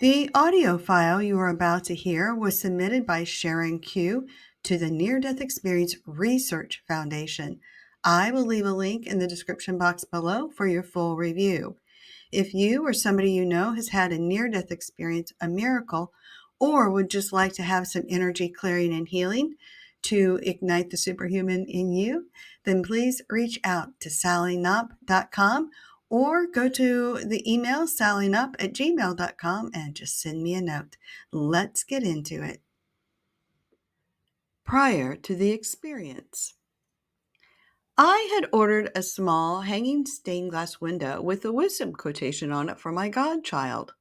The audio file you are about to hear was submitted by Sharon Q to the Near Death Experience Research Foundation. I will leave a link in the description box below for your full review. If you or somebody you know has had a near death experience, a miracle, or would just like to have some energy clearing and healing to ignite the superhuman in you, then please reach out to sallyknopp.com or go to the email sallyknopp@gmail.com and just send me a note. Let's get into it. Prior to the experience, I had ordered a small hanging stained glass window with a wisdom quotation on it for my godchild.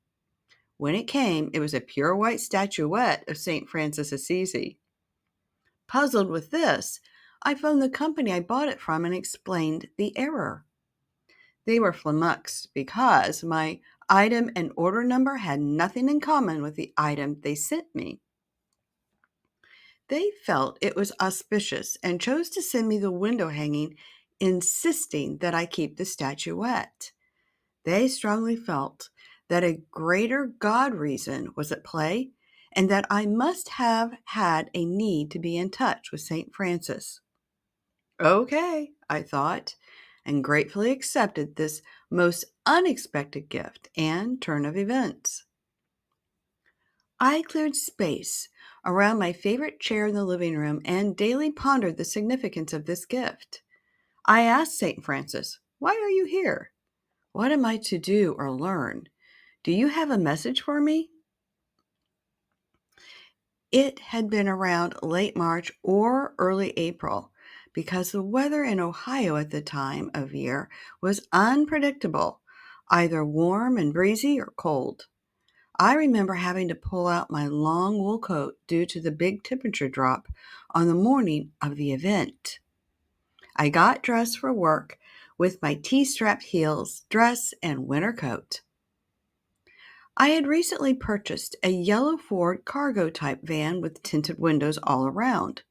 When it came, it was a pure white statuette of St. Francis Assisi. Puzzled with this, I phoned the company I bought it from and explained the error. They were flummoxed because my item and order number had nothing in common with the item they sent me. They felt it was auspicious and chose to send me the window hanging, insisting that I keep the statuette. They strongly felt that a greater God reason was at play and that I must have had a need to be in touch with St. Francis. Okay, I thought, and gratefully accepted this most unexpected gift and turn of events. I cleared space around my favorite chair in the living room and daily pondered the significance of this gift. I asked St. Francis, "Why are you here? What am I to do or learn? Do you have a message for me?" It had been around late March or early April because the weather in Ohio at the time of year was unpredictable, either warm and breezy or cold. I remember having to pull out my long wool coat due to the big temperature drop on the morning of the event. I got dressed for work with my T-strap heels, dress, and winter coat. I had recently purchased a yellow Ford cargo type van with tinted windows all around.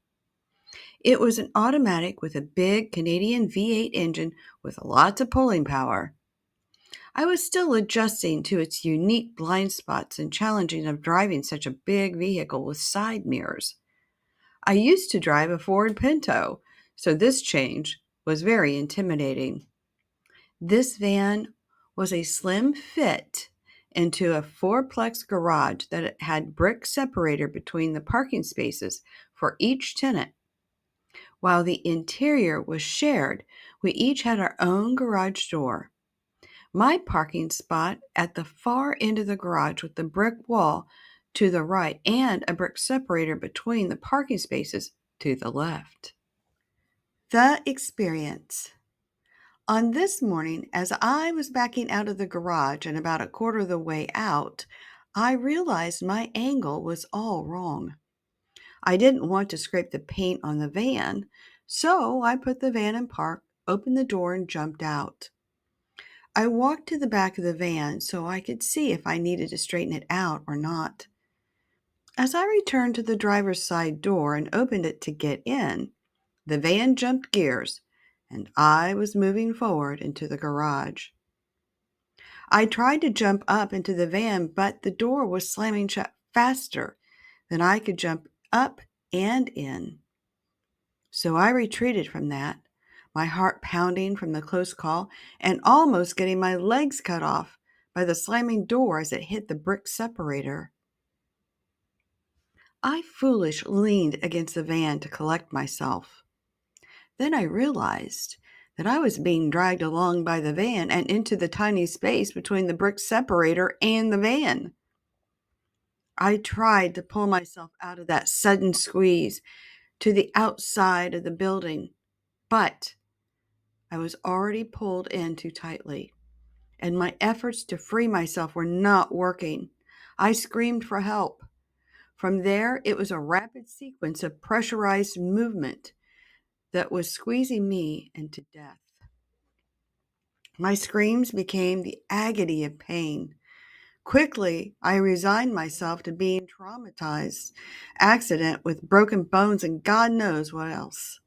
It was an automatic with a big Canadian V8 engine with lots of pulling power. I was still adjusting to its unique blind spots and challenging of driving such a big vehicle with side mirrors. I used to drive a Ford Pinto, so this change was very intimidating. This van was a slim fit into a fourplex garage that had brick separator between the parking spaces for each tenant. While the interior was shared, we each had our own garage door. My parking spot at the far end of the garage with the brick wall to the right and a brick separator between the parking spaces to the left. The experience. On this morning, as I was backing out of the garage and about a quarter of the way out, I realized my angle was all wrong. I didn't want to scrape the paint on the van, so I put the van in park, opened the door, and jumped out. I walked to the back of the van so I could see if I needed to straighten it out or not. As I returned to the driver's side door and opened it to get in, the van jumped gears and I was moving forward into the garage. I tried to jump up into the van, but the door was slamming shut faster than I could jump up and in. So I retreated from that, my heart pounding from the close call and almost getting my legs cut off by the slamming door as it hit the brick separator. I foolishly leaned against the van to collect myself. Then I realized that I was being dragged along by the van and into the tiny space between the brick separator and the van. I tried to pull myself out of that sudden squeeze to the outside of the building, but I was already pulled in too tightly, and my efforts to free myself were not working. I screamed for help. From there, it was a rapid sequence of pressurized movement that was squeezing me into death. My screams became the agony of pain. Quickly, I resigned myself to being traumatized, accident with broken bones and God knows what else.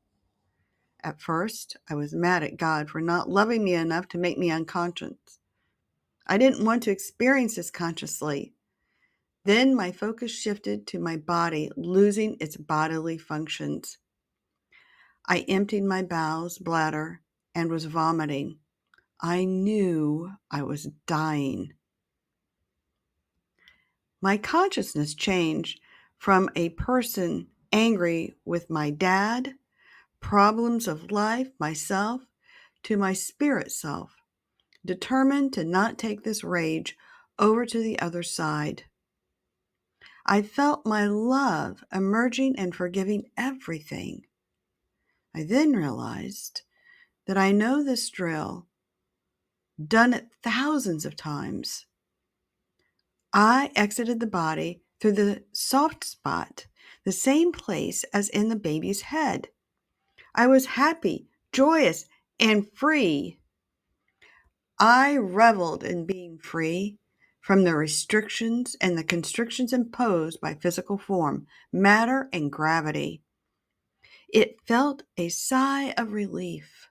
At first, I was mad at God for not loving me enough to make me unconscious. I didn't want to experience this consciously. Then my focus shifted to my body losing its bodily functions. I emptied my bowels, bladder, and was vomiting. I knew I was dying. My consciousness changed from a person angry with my dad, problems of life, myself, to my spirit self, determined to not take this rage over to the other side. I felt my love emerging and forgiving everything. I then realized that I know this drill, done it thousands of times. I exited the body through the soft spot, the same place as in the baby's head. I was happy, joyous, and free. I reveled in being free from the restrictions and the constrictions imposed by physical form, matter, and gravity. It felt a sigh of relief,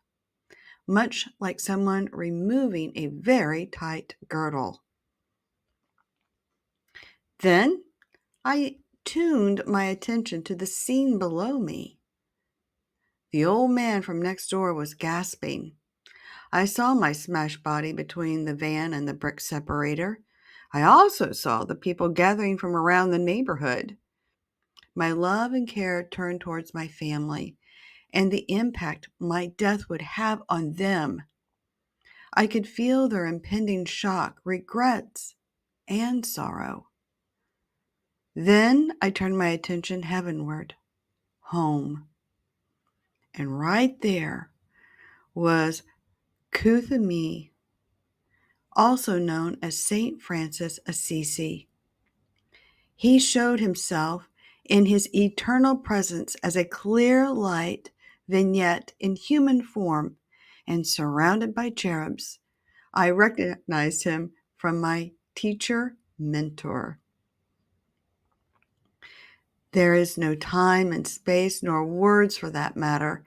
much like someone removing a very tight girdle. Then I tuned my attention to the scene below me. The old man from next door was gasping. I saw my smashed body between the van and the brick separator. I also saw the people gathering from around the neighborhood. My love and care turned towards my family and the impact my death would have on them. I could feel their impending shock, regrets, and sorrow. Then I turned my attention heavenward, home. And right there was Kuthumi, also known as Saint Francis Assisi. He showed himself in his eternal presence as a clear light vignette in human form and surrounded by cherubs. I recognized him from my teacher mentor. There is no time and space, nor words for that matter,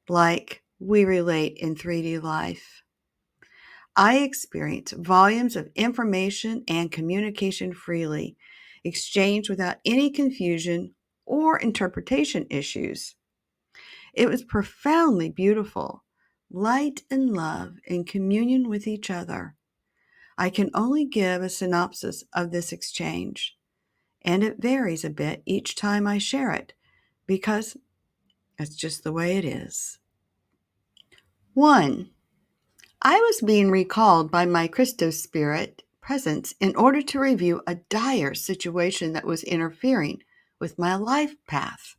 like we relate in 3D life. I experience volumes of information and communication freely, exchanged without any confusion or interpretation issues. It was profoundly beautiful, light and love in communion with each other. I can only give a synopsis of this exchange, and it varies a bit each time I share it, because that's just the way it is. 1. I was being recalled by my Christos spirit presence in order to review a dire situation that was interfering with my life path,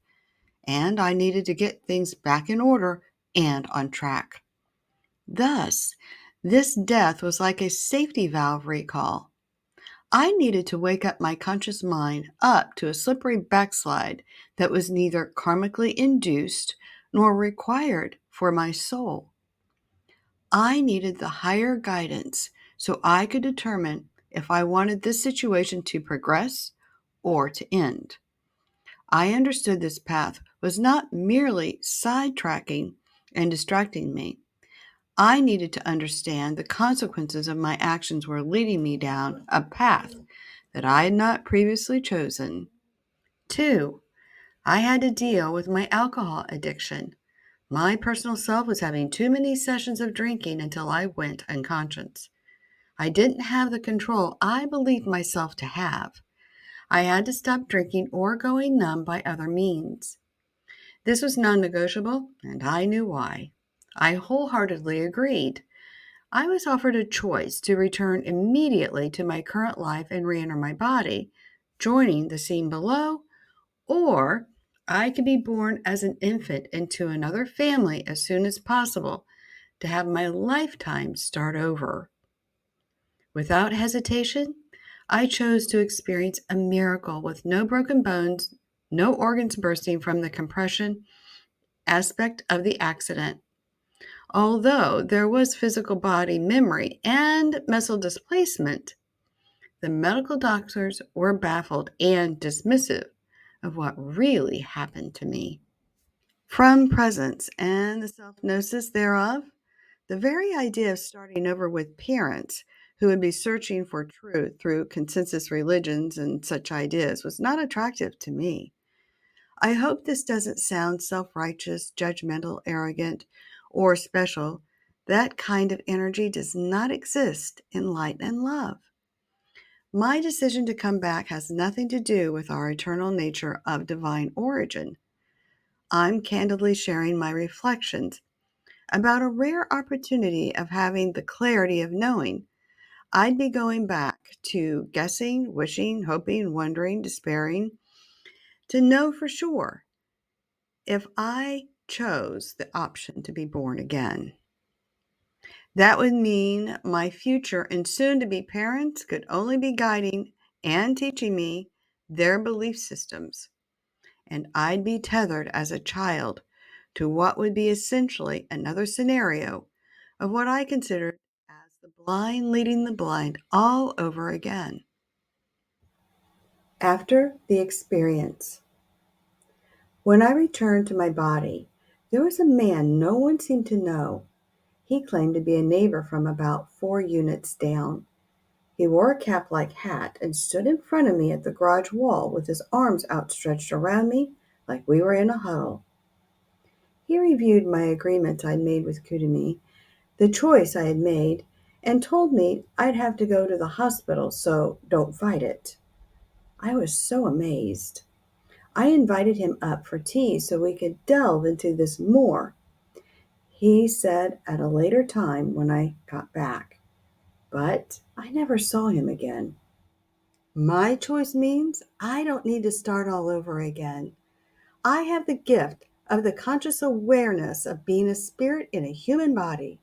and I needed to get things back in order and on track. Thus, this death was like a safety valve recall. I needed to wake up my conscious mind up to a slippery backslide that was neither karmically induced nor required for my soul. I needed the higher guidance so I could determine if I wanted this situation to progress or to end. I understood this path was not merely sidetracking and distracting me. I needed to understand the consequences of my actions were leading me down a path that I had not previously chosen. 2. I had to deal with my alcohol addiction. My personal self was having too many sessions of drinking until I went unconscious. I didn't have the control I believed myself to have. I had to stop drinking or going numb by other means. This was non-negotiable, and I knew why. I wholeheartedly agreed. I was offered a choice to return immediately to my current life and re-enter my body, joining the scene below, or I could be born as an infant into another family as soon as possible to have my lifetime start over. Without hesitation, I chose to experience a miracle with no broken bones, no organs bursting from the compression aspect of the accident. Although there was physical body memory and muscle displacement, the medical doctors were baffled and dismissive of what really happened to me. From presence and the self-gnosis thereof, the very idea of starting over with parents who would be searching for truth through consensus religions and such ideas, was not attractive to me. I hope this doesn't sound self righteous, judgmental, arrogant, or special. That kind of energy does not exist in light and love. My decision to come back has nothing to do with our eternal nature of divine origin. I'm candidly sharing my reflections about a rare opportunity of having the clarity of knowing. I'd be going back to guessing, wishing, hoping, wondering, despairing, to know for sure if I chose the option to be born again. That would mean my future and soon to be parents could only be guiding and teaching me their belief systems, and I'd be tethered as a child to what would be essentially another scenario of what I considered as the blind leading the blind all over again. After the experience, when I returned to my body, there was a man no one seemed to know. He claimed to be a neighbor from about 4 units down. He wore a cap-like hat and stood in front of me at the garage wall with his arms outstretched around me like we were in a huddle. He reviewed my agreements I'd made with Kuthumi, the choice I had made, and told me I'd have to go to the hospital, so don't fight it. I was so amazed. I invited him up for tea so we could delve into this more. He said at a later time when I got back, but I never saw him again. My choice means I don't need to start all over again. I have the gift of the conscious awareness of being a spirit in a human body.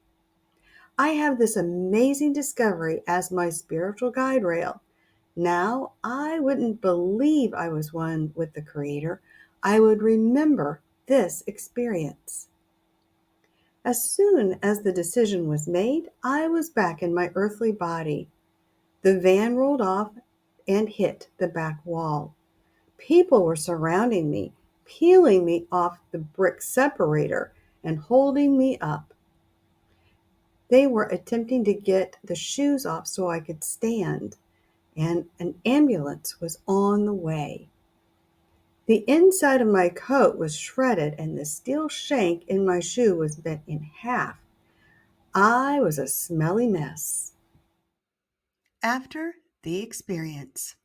I have this amazing discovery as my spiritual guide rail. Now, I wouldn't believe I was one with the Creator. I would remember this experience. As soon as the decision was made, I was back in my earthly body. The van rolled off and hit the back wall. People were surrounding me, peeling me off the brick separator and holding me up. They were attempting to get the shoes off so I could stand, and an ambulance was on the way. The inside of my coat was shredded, and the steel shank in my shoe was bent in half. I was a smelly mess. After the experience,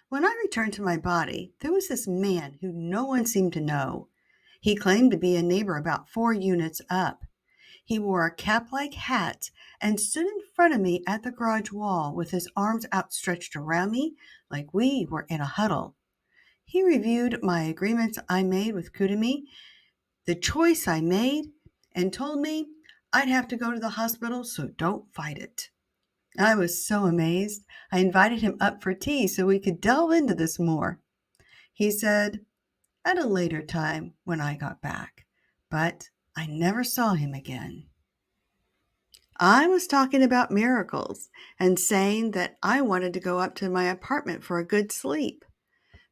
when I returned to my body, there was this man who no one seemed to know. He claimed to be a neighbor about 4 units up. He wore a cap-like hat and stood in front of me at the garage wall with his arms outstretched around me like we were in a huddle. He reviewed my agreements I made with Kuthumi, the choice I made, and told me I'd have to go to the hospital, so don't fight it. I was so amazed. I invited him up for tea so we could delve into this more. He said, at a later time when I got back, but I never saw him again. I was talking about miracles and saying that I wanted to go up to my apartment for a good sleep.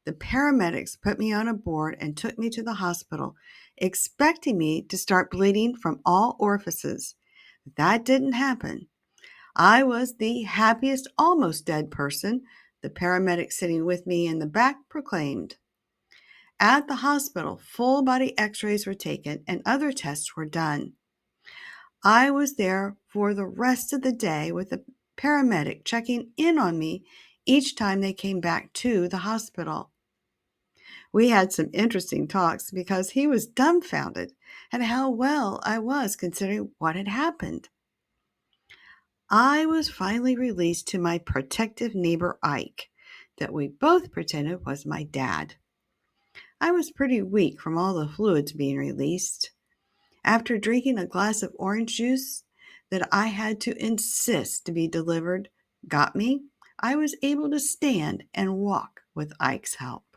The paramedics put me on a board and took me to the hospital, expecting me to start bleeding from all orifices. That didn't happen. I was the happiest, almost dead person, the paramedic sitting with me in the back proclaimed. At the hospital, full body x-rays were taken and other tests were done. I was there for the rest of the day with the paramedic checking in on me each time they came back to the hospital. We had some interesting talks because he was dumbfounded at how well I was considering what had happened. I was finally released to my protective neighbor Ike, that we both pretended was my dad. I was pretty weak from all the fluids being released. After drinking a glass of orange juice that I had to insist to be delivered got me, I was able to stand and walk with Ike's help.